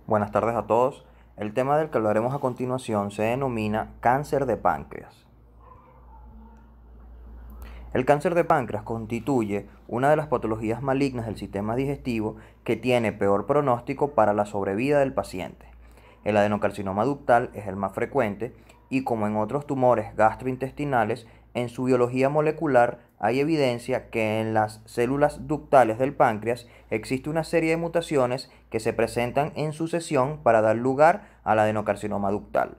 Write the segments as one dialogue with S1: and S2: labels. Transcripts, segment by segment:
S1: Buenas tardes a todos. El tema del que hablaremos a continuación se denomina cáncer de páncreas. El cáncer de páncreas constituye una de las patologías malignas del sistema digestivo que tiene peor pronóstico para la sobrevida del paciente. El adenocarcinoma ductal es el más frecuente y, como en otros tumores gastrointestinales, en su biología molecular hay evidencia que en las células ductales del páncreas existe una serie de mutaciones que se presentan en sucesión para dar lugar al adenocarcinoma ductal.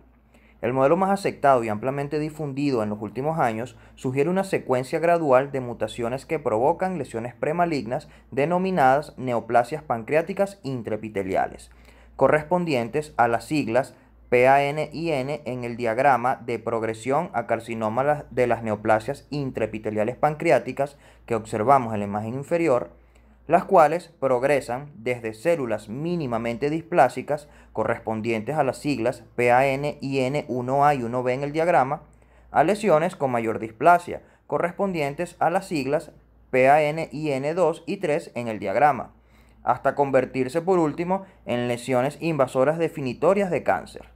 S1: El modelo más aceptado y ampliamente difundido en los últimos años sugiere una secuencia gradual de mutaciones que provocan lesiones premalignas denominadas neoplasias pancreáticas intraepiteliales, correspondientes a las siglas PANIN en el diagrama de progresión a carcinoma de las neoplasias intraepiteliales pancreáticas que observamos en la imagen inferior, las cuales progresan desde células mínimamente displásicas correspondientes a las siglas PANIN1A y 1B en el diagrama, a lesiones con mayor displasia correspondientes a las siglas PANIN2 y 3 en el diagrama, hasta convertirse por último en lesiones invasoras definitorias de cáncer.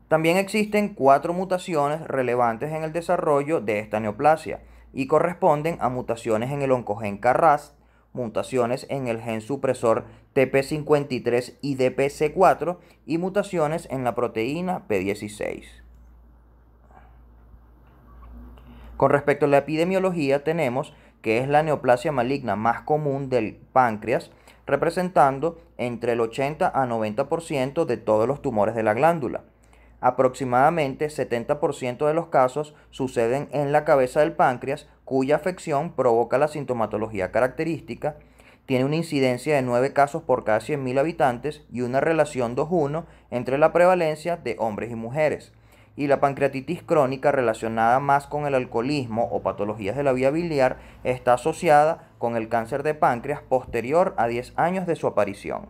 S1: También existen 4 mutaciones relevantes en el desarrollo de esta neoplasia y corresponden a mutaciones en el oncogen KRAS, mutaciones en el gen supresor TP53 y DPC4 y mutaciones en la proteína P16. Con respecto a la epidemiología, tenemos que es la neoplasia maligna más común del páncreas, representando entre el 80 a 90% de todos los tumores de la glándula. Aproximadamente 70% de los casos suceden en la cabeza del páncreas, cuya afección provoca la sintomatología característica, tiene una incidencia de 9 casos por cada 100.000 habitantes y una relación 2:1 entre la prevalencia de hombres y mujeres. Y la pancreatitis crónica, relacionada más con el alcoholismo o patologías de la vía biliar, está asociada con el cáncer de páncreas posterior a 10 años de su aparición.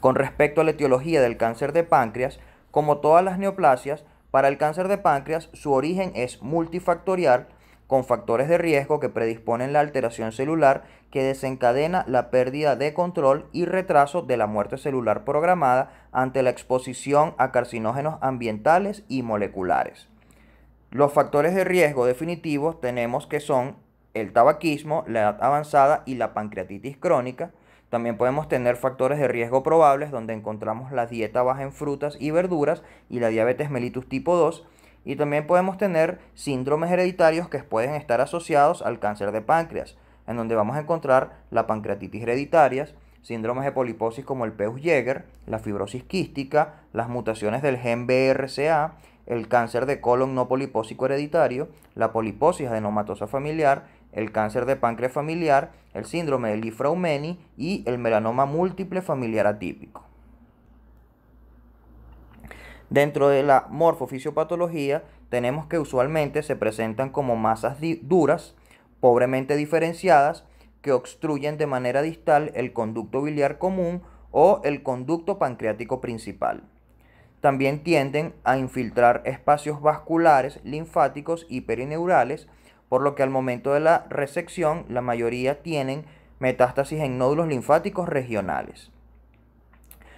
S1: Con respecto a la etiología del cáncer de páncreas, como todas las neoplasias, para el cáncer de páncreas su origen es multifactorial, con factores de riesgo que predisponen la alteración celular que desencadena la pérdida de control y retraso de la muerte celular programada ante la exposición a carcinógenos ambientales y moleculares. Los factores de riesgo definitivos tenemos que son el tabaquismo, la edad avanzada y la pancreatitis crónica. También podemos tener factores de riesgo probables donde encontramos la dieta baja en frutas y verduras y la diabetes mellitus tipo 2. Y también podemos tener síndromes hereditarios que pueden estar asociados al cáncer de páncreas, en donde vamos a encontrar la pancreatitis hereditaria, síndromes de poliposis como el Peutz-Jeghers, la fibrosis quística, las mutaciones del gen BRCA, el cáncer de colon no polipósico hereditario, la poliposis adenomatosa familiar, el cáncer de páncreas familiar, el síndrome de Li-Fraumeni y el melanoma múltiple familiar atípico. Dentro de la morfofisiopatología tenemos que usualmente se presentan como masas duras, pobremente diferenciadas, que obstruyen de manera distal el conducto biliar común o el conducto pancreático principal. También tienden a infiltrar espacios vasculares, linfáticos y perineurales, por lo que al momento de la resección la mayoría tienen metástasis en nódulos linfáticos regionales.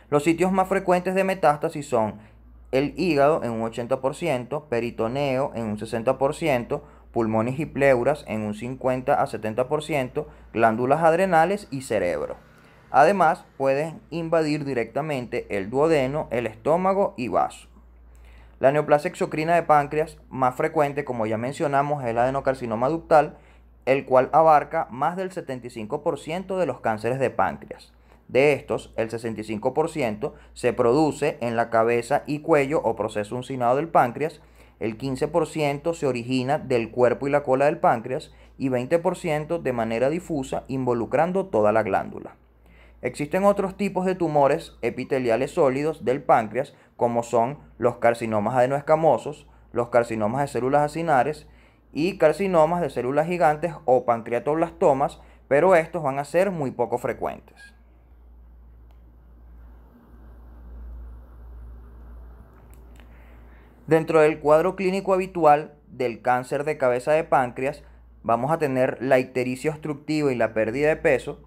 S1: Los sitios más frecuentes de metástasis son el hígado en un 80%, peritoneo en un 60%, pulmones y pleuras en un 50 a 70%, glándulas adrenales y cerebro. Además, pueden invadir directamente el duodeno, el estómago y vaso. La neoplasia exocrina de páncreas más frecuente, como ya mencionamos, es el adenocarcinoma ductal, el cual abarca más del 75% de los cánceres de páncreas. De estos, el 65% se produce en la cabeza y cuello o proceso uncinado del páncreas, el 15% se origina del cuerpo y la cola del páncreas y 20% de manera difusa, involucrando toda la glándula. Existen otros tipos de tumores epiteliales sólidos del páncreas, como son los carcinomas adenoescamosos, los carcinomas de células acinares y carcinomas de células gigantes o pancreatoblastomas, pero estos van a ser muy poco frecuentes. Dentro del cuadro clínico habitual del cáncer de cabeza de páncreas, vamos a tener la ictericia obstructiva y la pérdida de peso,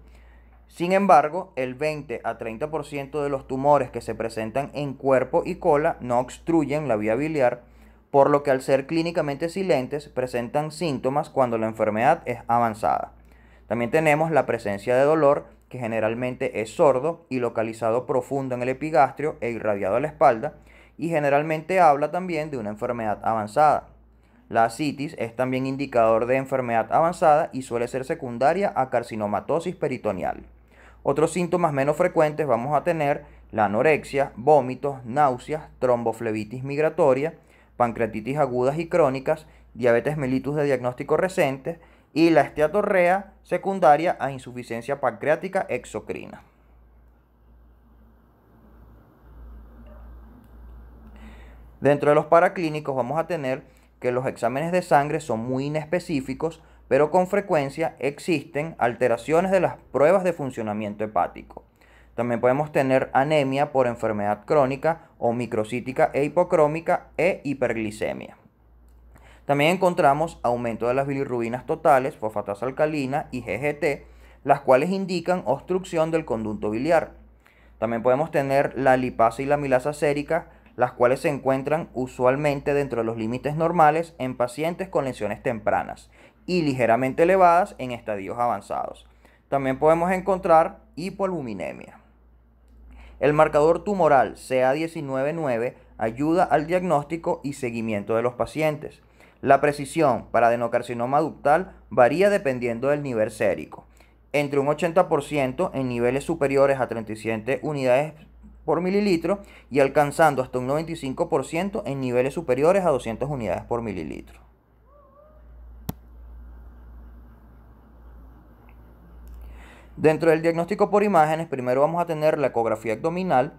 S1: Sin embargo, el 20 a 30% de los tumores que se presentan en cuerpo y cola no obstruyen la vía biliar, por lo que al ser clínicamente silentes presentan síntomas cuando la enfermedad es avanzada. También tenemos la presencia de dolor, que generalmente es sordo y localizado profundo en el epigastrio e irradiado a la espalda, y generalmente habla también de una enfermedad avanzada. La ascitis es también indicador de enfermedad avanzada y suele ser secundaria a carcinomatosis peritoneal. Otros síntomas menos frecuentes vamos a tener la anorexia, vómitos, náuseas, tromboflebitis migratoria, pancreatitis agudas y crónicas, diabetes mellitus de diagnóstico reciente y la esteatorrea secundaria a insuficiencia pancreática exocrina. Dentro de los paraclínicos vamos a tener que los exámenes de sangre son muy inespecíficos, pero con frecuencia existen alteraciones de las pruebas de funcionamiento hepático. También podemos tener anemia por enfermedad crónica o microcítica e hipocrómica e hiperglicemia. También encontramos aumento de las bilirrubinas totales, fosfatasa alcalina y GGT, las cuales indican obstrucción del conducto biliar. También podemos tener la lipasa y la amilasa sérica, las cuales se encuentran usualmente dentro de los límites normales en pacientes con lesiones tempranas y ligeramente elevadas en estadios avanzados. También podemos encontrar hipoalbuminemia. El marcador tumoral CA19-9 ayuda al diagnóstico y seguimiento de los pacientes. La precisión para adenocarcinoma ductal varía dependiendo del nivel sérico, entre un 80% en niveles superiores a 37 unidades por mililitro y alcanzando hasta un 95% en niveles superiores a 200 unidades por mililitro. Dentro del diagnóstico por imágenes, primero vamos a tener la ecografía abdominal,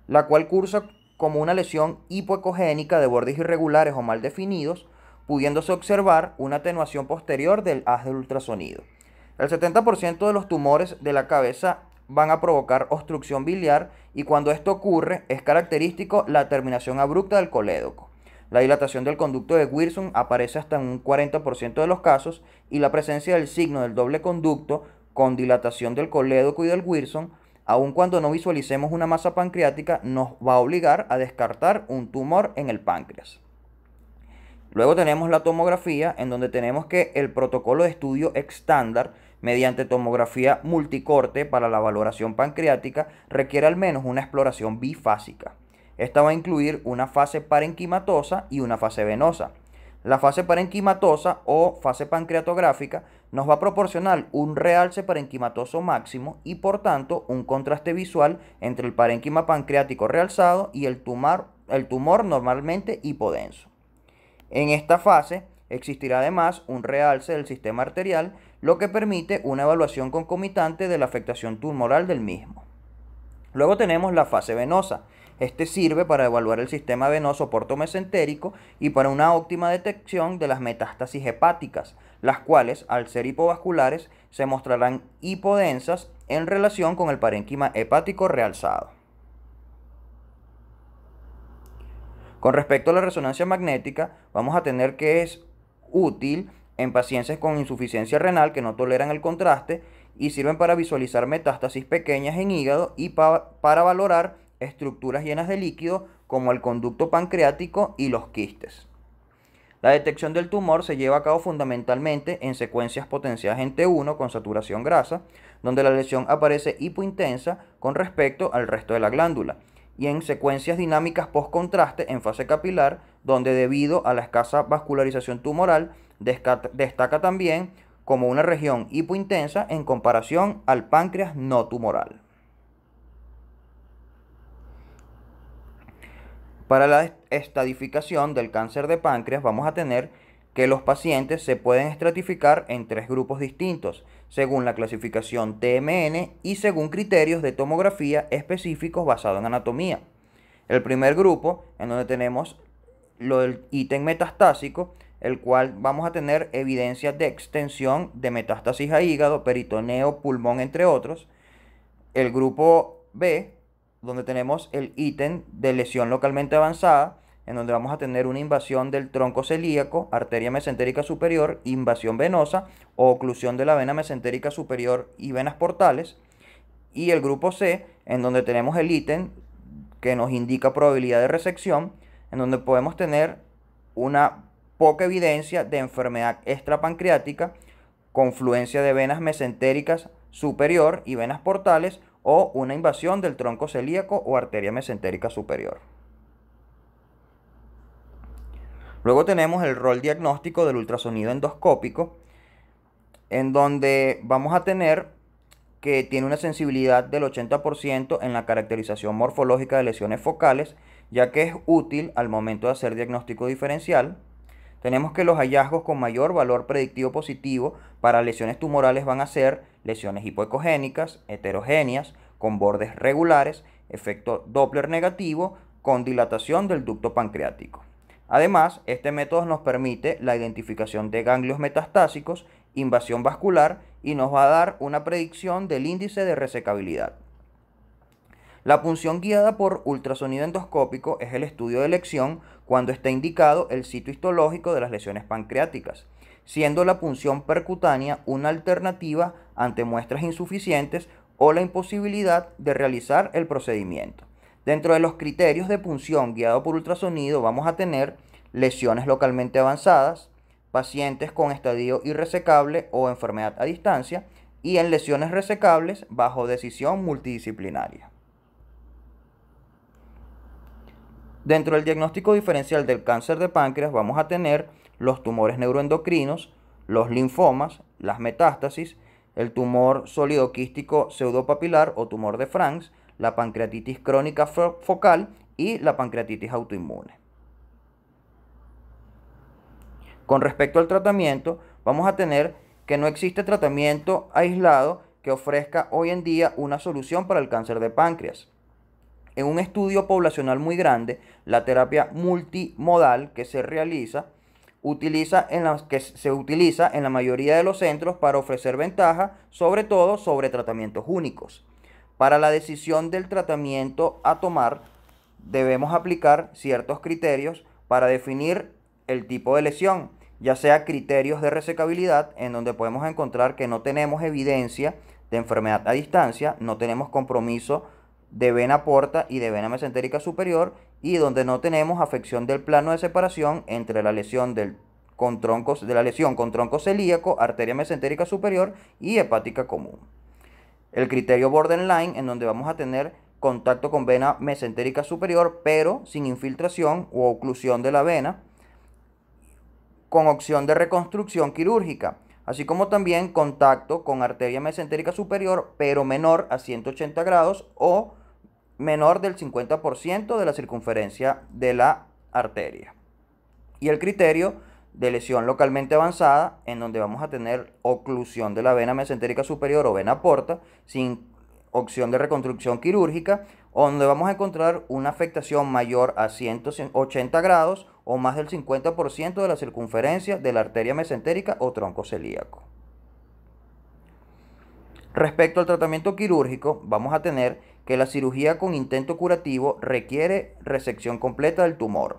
S1: la cual cursa como una lesión hipoecogénica de bordes irregulares o mal definidos, pudiéndose observar una atenuación posterior del haz del ultrasonido. El 70% de los tumores de la cabeza van a provocar obstrucción biliar y cuando esto ocurre es característico la terminación abrupta del colédoco. La dilatación del conducto de Wilson aparece hasta en un 40% de los casos y la presencia del signo del doble conducto con dilatación del colédoco y del Wilson, aun cuando no visualicemos una masa pancreática, nos va a obligar a descartar un tumor en el páncreas. Luego tenemos la tomografía, en donde tenemos que el protocolo de estudio estándar mediante tomografía multicorte para la valoración pancreática requiere al menos una exploración bifásica. Esta va a incluir una fase parenquimatosa y una fase venosa. La fase parenquimatosa o fase pancreatográfica nos va a proporcionar un realce parenquimatoso máximo y por tanto un contraste visual entre el parénquima pancreático realzado y el tumor normalmente hipodenso. En esta fase existirá además un realce del sistema arterial, lo que permite una evaluación concomitante de la afectación tumoral del mismo. Luego tenemos la fase venosa. Este sirve para evaluar el sistema venoso portomesentérico y para una óptima detección de las metástasis hepáticas, las cuales, al ser hipovasculares, se mostrarán hipodensas en relación con el parénquima hepático realzado. Con respecto a la resonancia magnética, vamos a tener que es útil en pacientes con insuficiencia renal que no toleran el contraste y sirven para visualizar metástasis pequeñas en hígado y para valorar estructuras llenas de líquido como el conducto pancreático y los quistes. La detección del tumor se lleva a cabo fundamentalmente en secuencias potenciadas en T1 con saturación grasa, donde la lesión aparece hipointensa con respecto al resto de la glándula, y en secuencias dinámicas post-contraste en fase capilar, donde debido a la escasa vascularización tumoral, destaca también como una región hipointensa en comparación al páncreas no tumoral. Para la estadificación del cáncer de páncreas vamos a tener que los pacientes se pueden estratificar en 3 grupos distintos, según la clasificación TMN y según criterios de tomografía específicos basados en anatomía. El primer grupo, en donde tenemos lo del ítem metastásico, el cual vamos a tener evidencia de extensión de metástasis a hígado, peritoneo, pulmón, entre otros. El grupo B, donde tenemos el ítem de lesión localmente avanzada, en donde vamos a tener una invasión del tronco celíaco, arteria mesentérica superior, invasión venosa o oclusión de la vena mesentérica superior y venas portales. y el grupo C, en donde tenemos el ítem que nos indica probabilidad de resección, en donde podemos tener una poca evidencia de enfermedad extrapancreática, confluencia de venas mesentéricas superior y venas portales, o una invasión del tronco celíaco o arteria mesentérica superior. Luego tenemos el rol diagnóstico del ultrasonido endoscópico, en donde vamos a tener que tiene una sensibilidad del 80% en la caracterización morfológica de lesiones focales, ya que es útil al momento de hacer diagnóstico diferencial. Tenemos que los hallazgos con mayor valor predictivo positivo para lesiones tumorales van a ser lesiones hipoecogénicas, heterogéneas, con bordes regulares, efecto Doppler negativo, con dilatación del ducto pancreático. Además, este método nos permite la identificación de ganglios metastásicos, invasión vascular y nos va a dar una predicción del índice de resecabilidad. La punción guiada por ultrasonido endoscópico es el estudio de elección cuando está indicado el sitio histológico de las lesiones pancreáticas, siendo la punción percutánea una alternativa ante muestras insuficientes o la imposibilidad de realizar el procedimiento. Dentro de los criterios de punción guiado por ultrasonido vamos a tener lesiones localmente avanzadas, pacientes con estadio irresecable o enfermedad a distancia, y en lesiones resecables bajo decisión multidisciplinaria. Dentro del diagnóstico diferencial del cáncer de páncreas vamos a tener los tumores neuroendocrinos, los linfomas, las metástasis, el tumor sólido quístico pseudopapilar o tumor de Franz, la pancreatitis crónica focal y la pancreatitis autoinmune. Con respecto al tratamiento, vamos a tener que no existe tratamiento aislado que ofrezca hoy en día una solución para el cáncer de páncreas. En un estudio poblacional muy grande, la terapia multimodal que se realiza se utiliza en la mayoría de los centros para ofrecer ventaja, sobre todo sobre tratamientos únicos. Para la decisión del tratamiento a tomar, debemos aplicar ciertos criterios para definir el tipo de lesión, ya sea criterios de resecabilidad, en donde podemos encontrar que no tenemos evidencia de enfermedad a distancia, no tenemos compromiso de vena porta y de vena mesentérica superior, y donde no tenemos afección del plano de separación entre la lesión con tronco celíaco, arteria mesentérica superior y hepática común. El criterio borderline, en donde vamos a tener contacto con vena mesentérica superior, pero sin infiltración o oclusión de la vena, con opción de reconstrucción quirúrgica, así como también contacto con arteria mesentérica superior, pero menor a 180 grados o menor del 50% de la circunferencia de la arteria. Y el criterio de lesión localmente avanzada, en donde vamos a tener oclusión de la vena mesentérica superior o vena porta, sin opción de reconstrucción quirúrgica, donde vamos a encontrar una afectación mayor a 180 grados o más del 50% de la circunferencia de la arteria mesentérica o tronco celíaco. Respecto al tratamiento quirúrgico, vamos a tener que la cirugía con intento curativo requiere resección completa del tumor.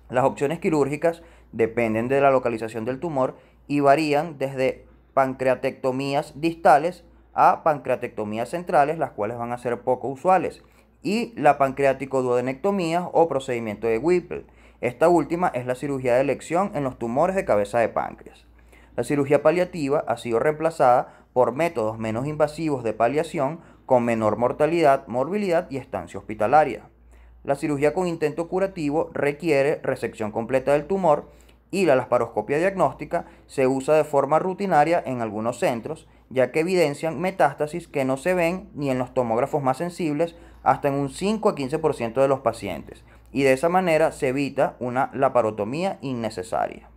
S1: Las opciones quirúrgicas dependen de la localización del tumor y varían desde pancreatectomías distales a pancreatectomías centrales, las cuales van a ser poco usuales, y la pancreático-duodenectomía o procedimiento de Whipple. Esta última es la cirugía de elección en los tumores de cabeza de páncreas. La cirugía paliativa ha sido reemplazada por métodos menos invasivos de paliación con menor mortalidad, morbilidad y estancia hospitalaria. La cirugía con intento curativo requiere resección completa del tumor y la laparoscopia diagnóstica se usa de forma rutinaria en algunos centros, ya que evidencian metástasis que no se ven ni en los tomógrafos más sensibles hasta en un 5 a 15% de los pacientes, y de esa manera se evita una laparotomía innecesaria.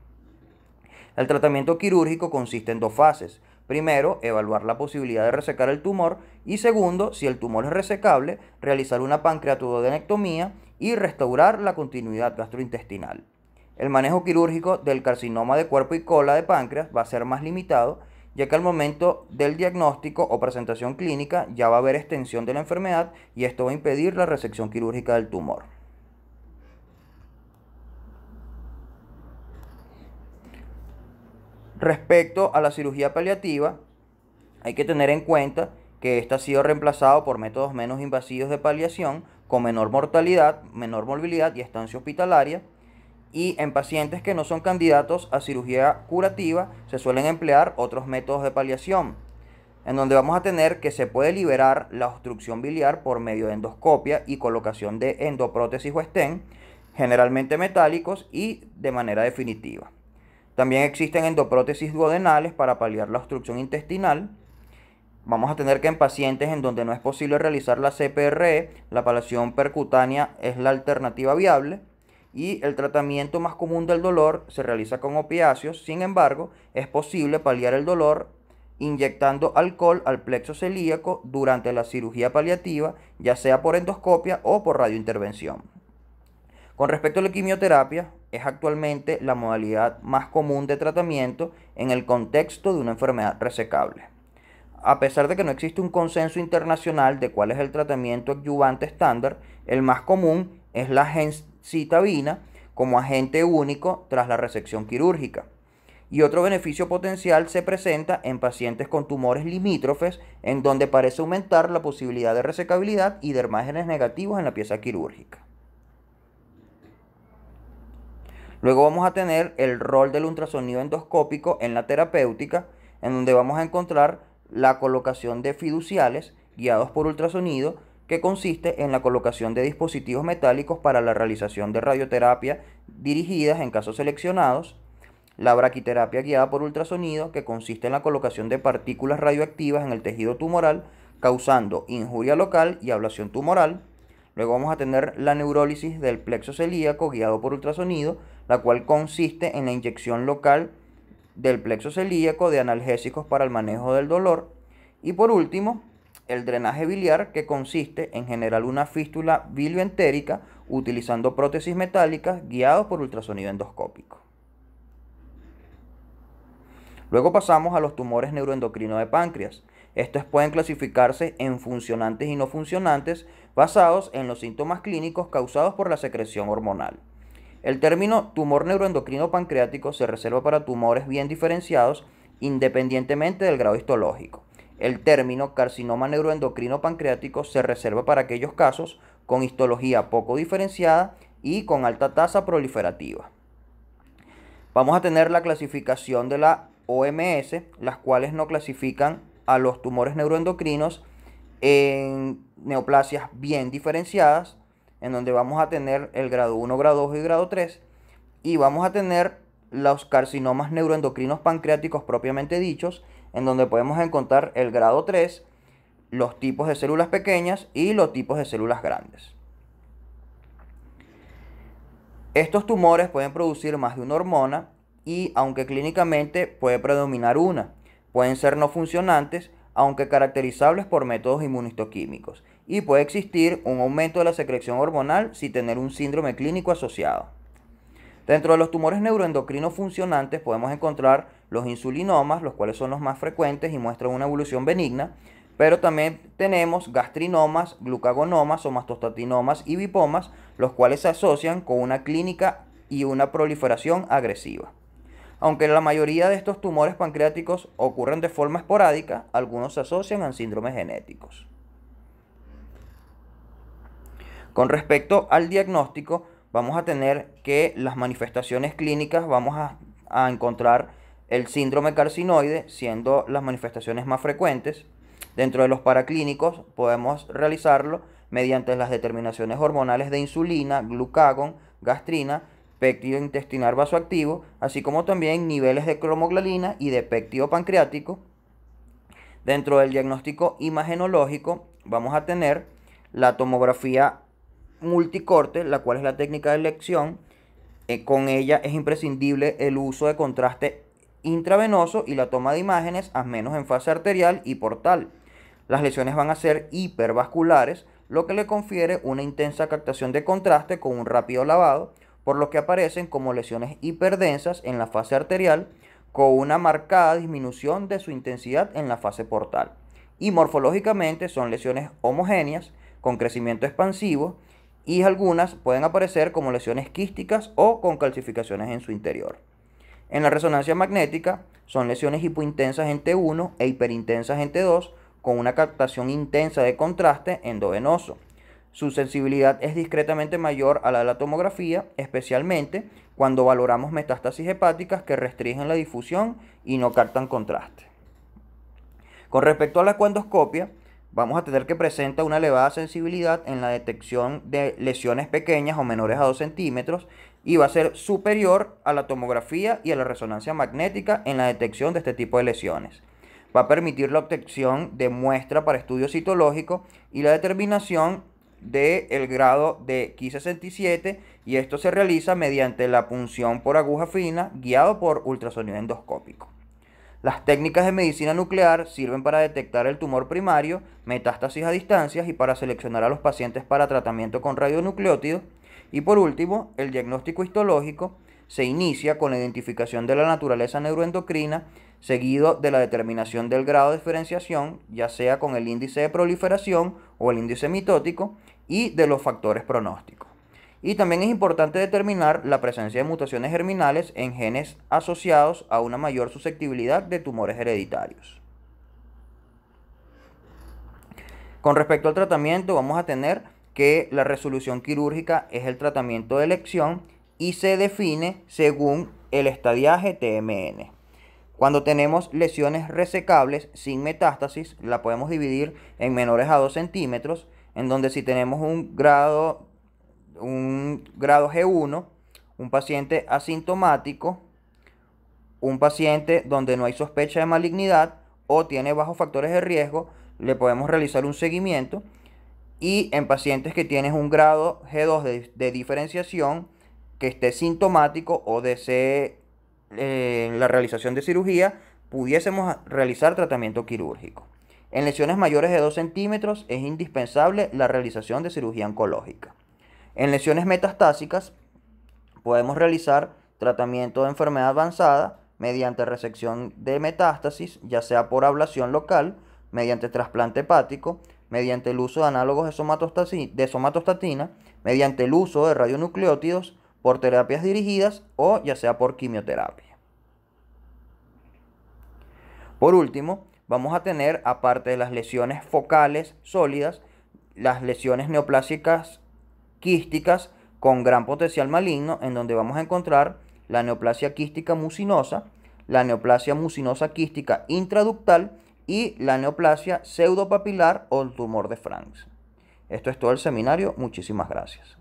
S1: El tratamiento quirúrgico consiste en dos fases. Primero, evaluar la posibilidad de resecar el tumor, y segundo, si el tumor es resecable, realizar una pancreatoduodenectomía y restaurar la continuidad gastrointestinal. El manejo quirúrgico del carcinoma de cuerpo y cola de páncreas va a ser más limitado, ya que al momento del diagnóstico o presentación clínica ya va a haber extensión de la enfermedad y esto va a impedir la resección quirúrgica del tumor. Respecto a la cirugía paliativa, hay que tener en cuenta que éste ha sido reemplazado por métodos menos invasivos de paliación con menor mortalidad, menor morbilidad y estancia hospitalaria. Y en pacientes que no son candidatos a cirugía curativa se suelen emplear otros métodos de paliación, en donde vamos a tener que se puede liberar la obstrucción biliar por medio de endoscopia y colocación de endoprótesis o stent, generalmente metálicos y de manera definitiva. También existen endoprótesis duodenales para paliar la obstrucción intestinal. Vamos a tener que en pacientes en donde no es posible realizar la CPRE, la paliación percutánea es la alternativa viable. Y el tratamiento más común del dolor se realiza con opiáceos. Sin embargo, es posible paliar el dolor inyectando alcohol al plexo celíaco durante la cirugía paliativa, ya sea por endoscopia o por radiointervención. Con respecto a la quimioterapia, es actualmente la modalidad más común de tratamiento en el contexto de una enfermedad resecable. A pesar de que no existe un consenso internacional de cuál es el tratamiento adyuvante estándar, el más común es la gemcitabina como agente único tras la resección quirúrgica. Y otro beneficio potencial se presenta en pacientes con tumores limítrofes, en donde parece aumentar la posibilidad de resecabilidad y de márgenes negativos en la pieza quirúrgica. Luego vamos a tener el rol del ultrasonido endoscópico en la terapéutica, en donde vamos a encontrar la colocación de fiduciales guiados por ultrasonido, que consiste en la colocación de dispositivos metálicos para la realización de radioterapia dirigidas en casos seleccionados. La braquiterapia guiada por ultrasonido, que consiste en la colocación de partículas radioactivas en el tejido tumoral, causando injuria local y ablación tumoral. Luego vamos a tener la neurólisis del plexo celíaco guiado por ultrasonido, la cual consiste en la inyección local del plexo celíaco de analgésicos para el manejo del dolor. Y por último, el drenaje biliar, que consiste en generar una fístula bilioentérica utilizando prótesis metálicas guiados por ultrasonido endoscópico. Luego pasamos a los tumores neuroendocrinos de páncreas. Estos pueden clasificarse en funcionantes y no funcionantes basados en los síntomas clínicos causados por la secreción hormonal. El término tumor neuroendocrino pancreático se reserva para tumores bien diferenciados independientemente del grado histológico. El término carcinoma neuroendocrino pancreático se reserva para aquellos casos con histología poco diferenciada y con alta tasa proliferativa. Vamos a tener la clasificación de la OMS, las cuales no clasifican a los tumores neuroendocrinos en neoplasias bien diferenciadas, en donde vamos a tener el grado 1, grado 2 y grado 3, y vamos a tener los carcinomas neuroendocrinos pancreáticos propiamente dichos, en donde podemos encontrar el grado 3, los tipos de células pequeñas y los tipos de células grandes. Estos tumores pueden producir más de una hormona y, aunque clínicamente puede predominar una, pueden ser no funcionantes, aunque caracterizables por métodos inmunistoquímicos, y puede existir un aumento de la secreción hormonal sin tener un síndrome clínico asociado. Dentro de los tumores neuroendocrinos funcionantes podemos encontrar los insulinomas, los cuales son los más frecuentes y muestran una evolución benigna, pero también tenemos gastrinomas, glucagonomas, somatostatomas y bipomas, los cuales se asocian con una clínica y una proliferación agresiva. Aunque la mayoría de estos tumores pancreáticos ocurren de forma esporádica, algunos se asocian a síndromes genéticos. Con respecto al diagnóstico, vamos a tener que las manifestaciones clínicas vamos a encontrar el síndrome carcinoide, siendo las manifestaciones más frecuentes. Dentro de los paraclínicos podemos realizarlo mediante las determinaciones hormonales de insulina, glucagón, gastrina, péptido intestinal vasoactivo, así como también niveles de cromoglalina y de péptido pancreático. Dentro del diagnóstico imagenológico vamos a tener la tomografía multicorte, la cual es la técnica de elección. Con ella es imprescindible el uso de contraste intravenoso y la toma de imágenes, a menos en fase arterial y portal. Las lesiones van a ser hipervasculares, lo que le confiere una intensa captación de contraste con un rápido lavado, por lo que aparecen como lesiones hiperdensas en la fase arterial, con una marcada disminución de su intensidad en la fase portal. Y morfológicamente son lesiones homogéneas, con crecimiento expansivo, y algunas pueden aparecer como lesiones quísticas o con calcificaciones en su interior. En la resonancia magnética son lesiones hipointensas en T1 e hiperintensas en T2, con una captación intensa de contraste endovenoso. Su sensibilidad es discretamente mayor a la de la tomografía, especialmente cuando valoramos metástasis hepáticas que restringen la difusión y no captan contraste. Con respecto a la ecoendoscopia, vamos a tener que presenta una elevada sensibilidad en la detección de lesiones pequeñas o menores a 2 centímetros y va a ser superior a la tomografía y a la resonancia magnética en la detección de este tipo de lesiones. Va a permitir la obtención de muestra para estudio citológico y la determinación del grado de Ki67, y esto se realiza mediante la punción por aguja fina guiado por ultrasonido endoscópico. Las técnicas de medicina nuclear sirven para detectar el tumor primario, metástasis a distancias y para seleccionar a los pacientes para tratamiento con radionucleótidos. Y por último, el diagnóstico histológico se inicia con la identificación de la naturaleza neuroendocrina, seguido de la determinación del grado de diferenciación, ya sea con el índice de proliferación o el índice mitótico, y de los factores pronósticos. Y también es importante determinar la presencia de mutaciones germinales en genes asociados a una mayor susceptibilidad de tumores hereditarios. Con respecto al tratamiento, vamos a tener que la resolución quirúrgica es el tratamiento de elección y se define según el estadiaje TMN. Cuando tenemos lesiones resecables sin metástasis, la podemos dividir en menores a 2 centímetros, en donde si tenemos un grado G1, un paciente asintomático, un paciente donde no hay sospecha de malignidad o tiene bajos factores de riesgo, le podemos realizar un seguimiento. Y en pacientes que tienen un grado G2 de diferenciación, que esté sintomático o desee la realización de cirugía, pudiésemos realizar tratamiento quirúrgico. En lesiones mayores de 2 centímetros es indispensable la realización de cirugía oncológica. En lesiones metastásicas podemos realizar tratamiento de enfermedad avanzada mediante resección de metástasis, ya sea por ablación local, mediante trasplante hepático, mediante el uso de análogos de somatostatina, mediante el uso de radionucleótidos, por terapias dirigidas o ya sea por quimioterapia. Por último, vamos a tener, aparte de las lesiones focales sólidas, las lesiones neoplásicas quísticas con gran potencial maligno, en donde vamos a encontrar la neoplasia quística mucinosa, la neoplasia mucinosa quística intraductal y la neoplasia pseudopapilar o el tumor de Franks. Esto es todo el seminario. Muchísimas gracias.